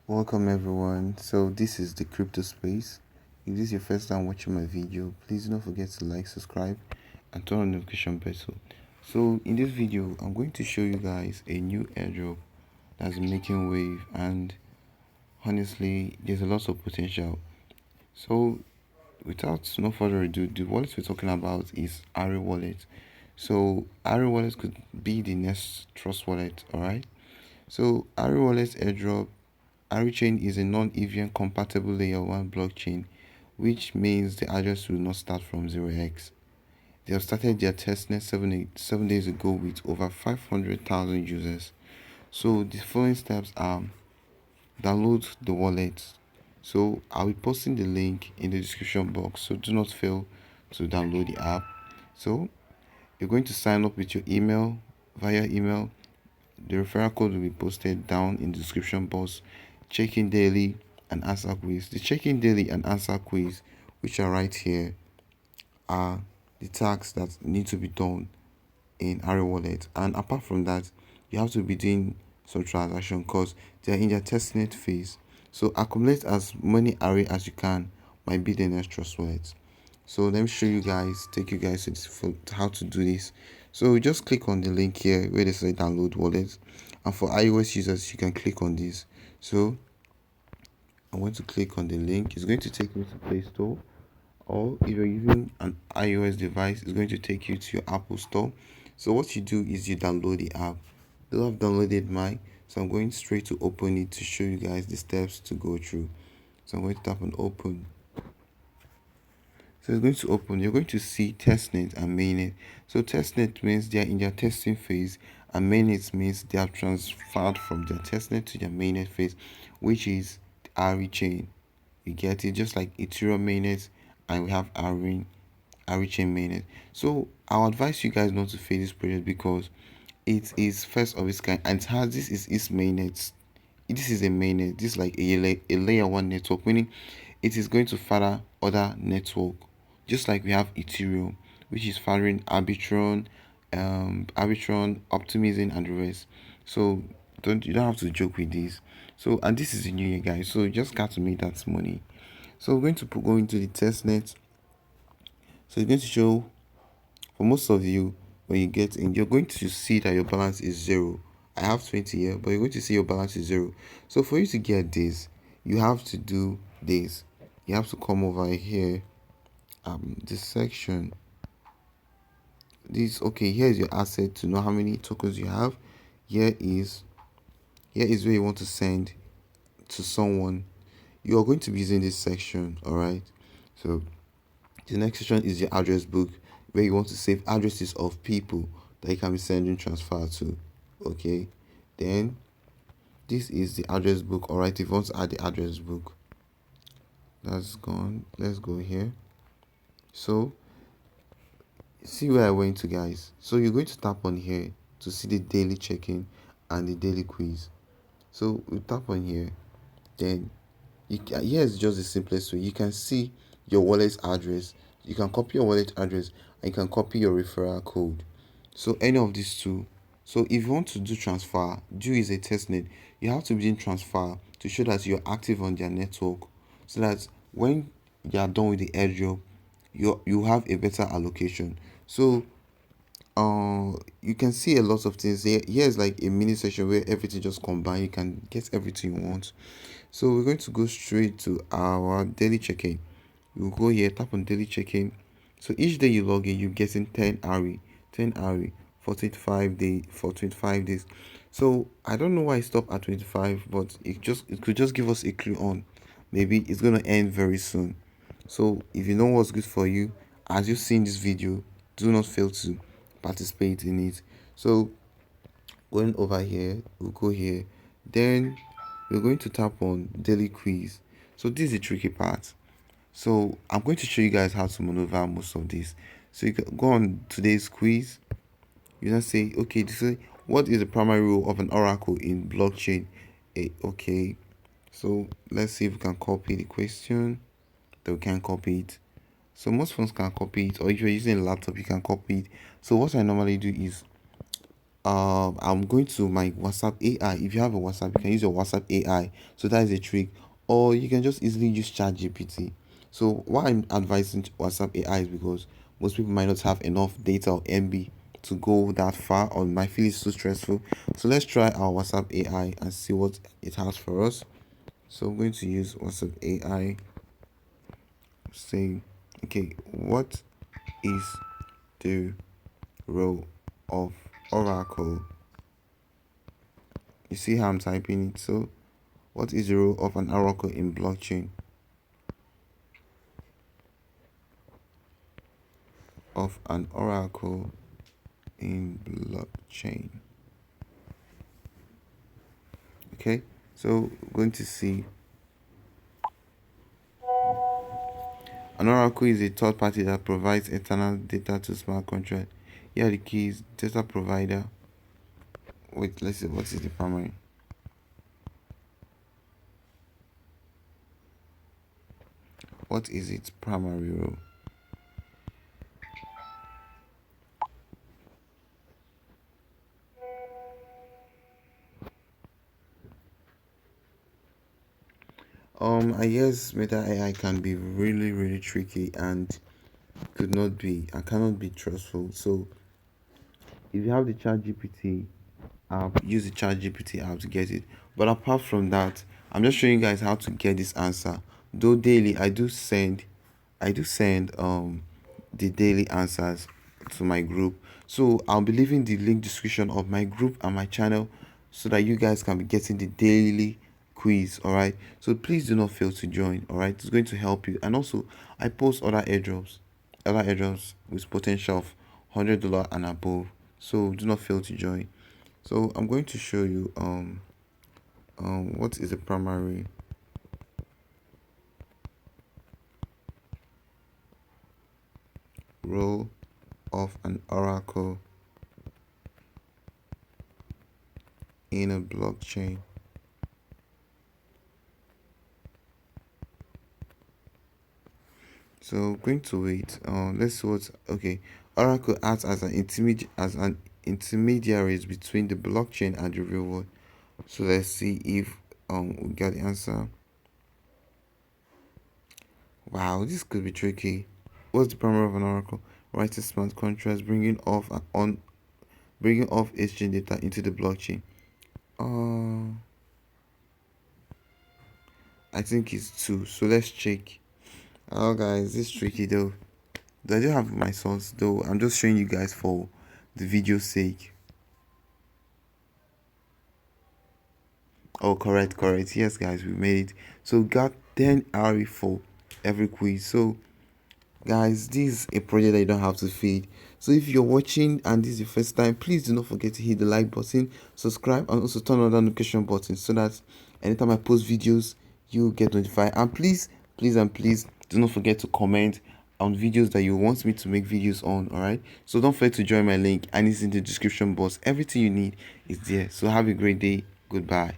Welcome everyone. So this is the crypto space. If this is your first time watching my video, please don't forget to like, subscribe and turn on the notification bell. So in this video, I'm going to show you guys a new airdrop that's making wave, and honestly there's a lot of potential. So without no further ado, the wallet we're talking about is Ari wallet. So Ari wallet could be the next trust wallet, alright? So Ari wallet's airdrop. Arichain is a non-EVM compatible layer 1 blockchain, which means the address will not start from 0x. They have started their testnet 7 days ago with over 500,000 users. So the following steps are: download the wallet. So I'll be posting the link in the description box, so do not fail to download the app. So you're going to sign up with your email via email. The referral code will be posted down in the description box. Check in daily and answer quiz. The check in daily and answer quiz, which are right here, are the tasks that need to be done in Ari Wallet. And apart from that, you have to be doing some transaction because they are in their testnet phase. So accumulate as many Ari as you can might be the next trust wallet. So let me show you guys, take you guys to how to do this. So just click on the link here where they say download wallet, and for iOS users you can click on this. So I'm going to click on the link. It's going to take me to Play Store, or if you're using an iOS device, it's going to take you to your Apple Store. So what you do is you download the app. Though I've downloaded mine, so I'm going straight to open it to show you guys the steps to go through. So I'm going to tap on open. So it's going to open. You're going to see testnet and mainnet. So testnet means they are in their testing phase, and mainnet means they have transferred from their testnet to their mainnet phase, which is the Arichain. You get it, just like Ethereum mainnet, and we have Arichain mainnet. So I'll advise you guys not to fail this project because it is first of its kind, and it has this is its mainnet. This is a mainnet. This is like a layer one network, meaning it is going to further other network, just like we have Ethereum, which is fathering Arbitron, Optimism, and the rest. So you don't have to joke with this. So, and this is the new year, guys. So you just got to make that money. So we're going to go into the testnet. So it's going to show for most of you, when you get in, you're going to see that your balance is 0. I have 20 here, but you're going to see your balance is 0. So for you to get this, you have to do this. You have to come over here, this section. This, okay, here's your asset to know how many tokens you have. Here is where you want to send to someone. You are going to be using this section, all right? So the next section is your address book, where you want to save addresses of people that you can be sending transfer to. Okay, then this is the address book. All right, if you want to add the address book, that's gone. Let's go here. So see where I went to, guys. So you're going to tap on here to see the daily check-in and the daily quiz. So we tap on here, then here's just the simplest way. You can see your wallet address. You can copy your wallet address, and you can copy your referral code. So any of these two. So if you want to do transfer, do is a testnet. You have to be doing transfer to show that you're active on their network, so that when you are done with the airdrop, you have a better allocation. So you can see a lot of things here. Here's like a mini section where everything just combined. You can get everything you want. So we're going to go straight to our daily check-in. We'll go here, tap on daily check-in. So each day you log in, you're getting 10 RE, 10 RE for 25 days. So I don't know why it stopped at 25, but it could just give us a clue on maybe it's gonna end very soon. So if you know what's good for you, as you've seen this video, do not fail to participate in it. So going over here, we'll go here, then we're going to tap on daily quiz. So this is the tricky part. So I'm going to show you guys how to maneuver most of this. So you can go on today's quiz. You just say, okay, this is what is the primary role of an oracle in blockchain. Okay, so let's see if we can copy the question. That we can copy it. So most phones can copy it, or if you're using a laptop, you can copy it. So what I normally do is I'm going to my WhatsApp AI. If you have a WhatsApp, you can use your WhatsApp AI. So that is a trick. Or you can just easily use ChatGPT. So why I'm advising WhatsApp AI is because most people might not have enough data or MB to go that far, or might feel it's too stressful. So let's try our WhatsApp AI and see what it has for us. So I'm going to use WhatsApp AI. Say, okay, what is the role of Oracle? You see how I'm typing it? So what is the role of an oracle in blockchain? Of an oracle in blockchain. Okay, so we're going to see an oracle is a third party that provides internal data to smart contract. Here are the keys: data provider. Wait, let's see, what is the primary? What is its primary role? I guess Meta AI can be really tricky and cannot be trustful. So if you have the chat GPT app, use the chat GPT app to get it. But apart from that, I'm just showing you guys how to get this answer. Though daily I do send the daily answers to my group. So I'll be leaving the link description of my group and my channel so that you guys can be getting the daily quiz. All right, so please do not fail to join. All right, it's going to help you. And also I post other airdrops with potential of $100 and above, so do not fail to join. So I'm going to show you what is the primary role of an oracle in a blockchain. So going to wait. Let's see what. Okay, oracle acts as an intermediaries between the blockchain and the real world. So let's see if we get the answer. Wow, this could be tricky. What's the primary of an oracle? Writing smart contracts, bringing off exchange data into the blockchain. Uh, I think it's two. So let's check. Oh, guys, this is tricky though. I do have my source though. I'm just showing you guys for the video's sake. Oh, correct. Yes, guys, we made it. So we got 10 RE for every quiz. So guys, this is a project that you don't have to feed. So if you're watching and this is your first time, please do not forget to hit the like button, subscribe, and also turn on the notification button so that anytime I post videos you get notified. And please do not forget to comment on videos that you want me to make videos on. All right, so don't forget to join my link, and it's in the description box. Everything you need is there. So have a great day. Goodbye.